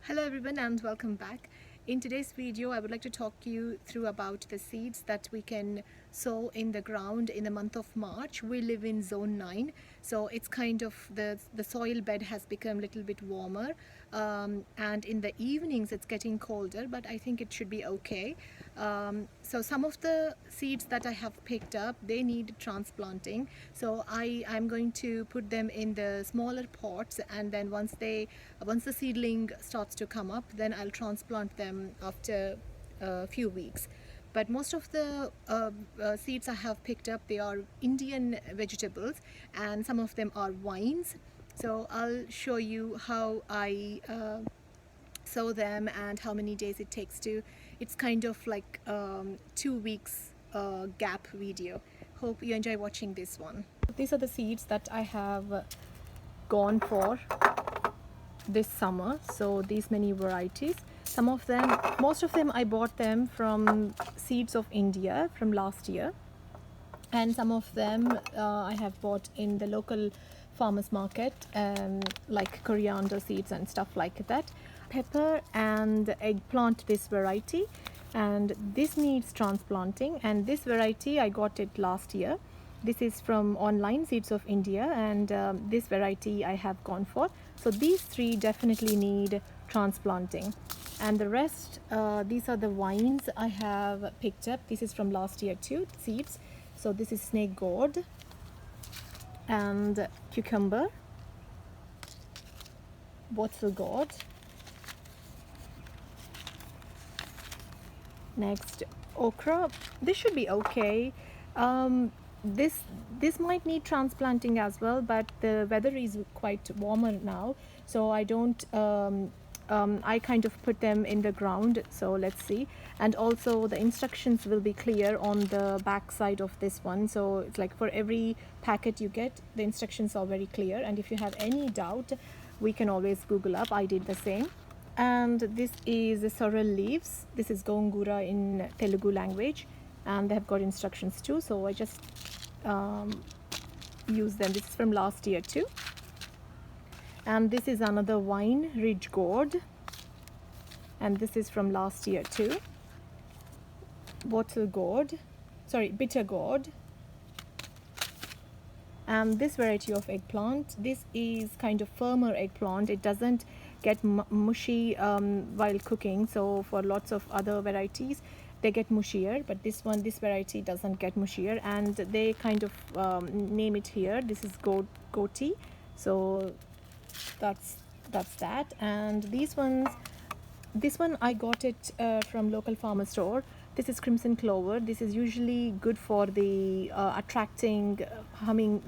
Hello everyone and welcome back. In today's video I would like to talk you through about the seeds that we can sow in the ground in the month of March. We live in zone 9, so it's kind of the soil bed has become a little bit warmer, and in the evenings it's getting colder, but I think it should be okay. So some of the seeds that I have picked up, they need transplanting, so I'm going to put them in the smaller pots, and then once the seedling starts to come up, then I'll transplant them after a few weeks. But most of the seeds I have picked up, they are Indian vegetables, and some of them are vines. So I'll show you how I sow them and how many days it takes to. It's kind of like 2 weeks gap video. Hope you enjoy watching this one. These are the seeds that I have gone for this summer, so these many varieties. Some of them, most of them I bought them from Seeds of India from last year, and some of them I have bought in the local farmers market, like coriander seeds and stuff like that. Pepper and eggplant, this variety, and this needs transplanting, and this variety I got it last year. This is from online Seeds of India, and this variety I have gone for. So these three definitely need transplanting, and the rest, these are the vines I have picked up. This is from last year too, seeds. So this is snake gourd and cucumber, bottle gourd. Next, okra. This should be okay. This might need transplanting as well, but the weather is quite warmer now, so I don't I kind of put them in the ground. So let's see. And also the instructions will be clear on the back side of this one, so it's like for every packet you get, the instructions are very clear, and if you have any doubt, we can always Google up. I did the same. And this is sorrel leaves. This is gongura in Telugu language, and they have got instructions too, so I just use them. This is from last year too. And this is another vine, ridge gourd, and this is from last year too. Bottle gourd, sorry, bitter gourd. And this variety of eggplant, this is kind of firmer eggplant. It doesn't get mushy while cooking, so for lots of other varieties they get mushier, but this variety doesn't get mushier, and they kind of name it here. This is goatee, so that's that. And these ones, this one I got it from local farmer store. This is crimson clover. This is usually good for the attracting humming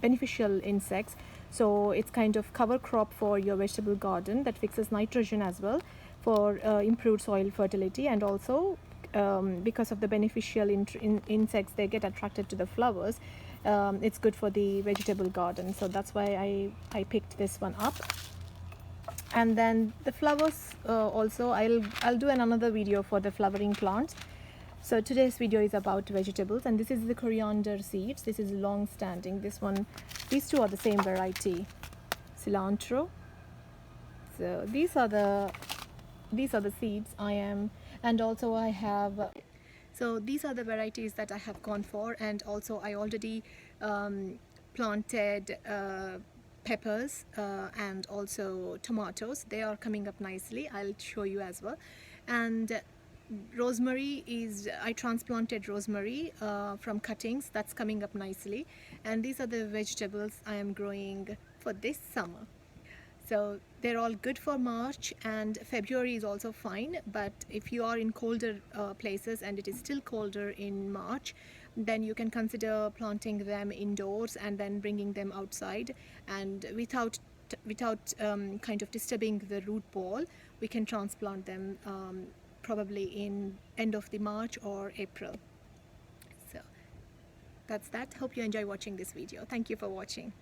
beneficial insects, so it's kind of cover crop for your vegetable garden that fixes nitrogen as well for improved soil fertility, and also because of the beneficial insects, they get attracted to the flowers. It's good for the vegetable garden, so that's why I picked this one up. And then the flowers, also I'll do another video for the flowering plants. So today's video is about vegetables, and this is the coriander seeds. This is long standing. This one, these two are the same variety, cilantro. So these are the seeds I am, and also I have, so these are the varieties that I have gone for, and also I already planted peppers and also tomatoes. They are coming up nicely. I'll show you as well. And rosemary is, I transplanted rosemary from cuttings. That's coming up nicely. And these are the vegetables I am growing for this summer. So they're all good for March, and February is also fine. But if you are in colder places and it is still colder in March, then you can consider planting them indoors and then bringing them outside, and without kind of disturbing the root ball, we can transplant them probably in end of the March or April. So that's that. Hope you enjoy watching this video. Thank you for watching.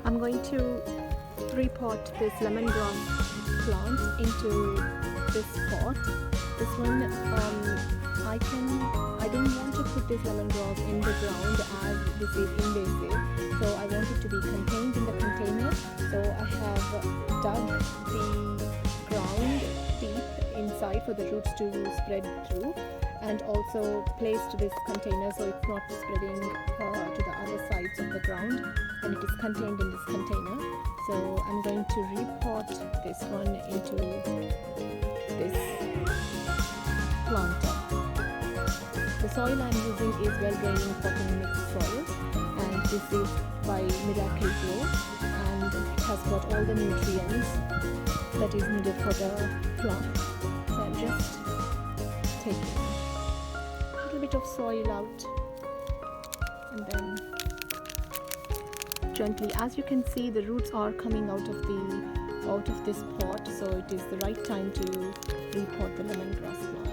I'm going to repot this lemongrass plant into this pot. This one, I don't want to put this lemongrass in the ground as this is invasive, so I want it to be contained in the container. So I have dug the ground deep inside for the roots to spread through, and also placed this container so it's not spreading to the other sides of the ground, and it is contained in this container. So I'm going to repot this one into this planter. The soil I'm using is well-draining potting mix soil, and this is by Miracle Grow, and it has got all the nutrients that is needed for the plant. So I'm just taking a little bit of soil out, and then gently, as you can see, the roots are coming out of this pot, so it is the right time to repot the lemongrass plant.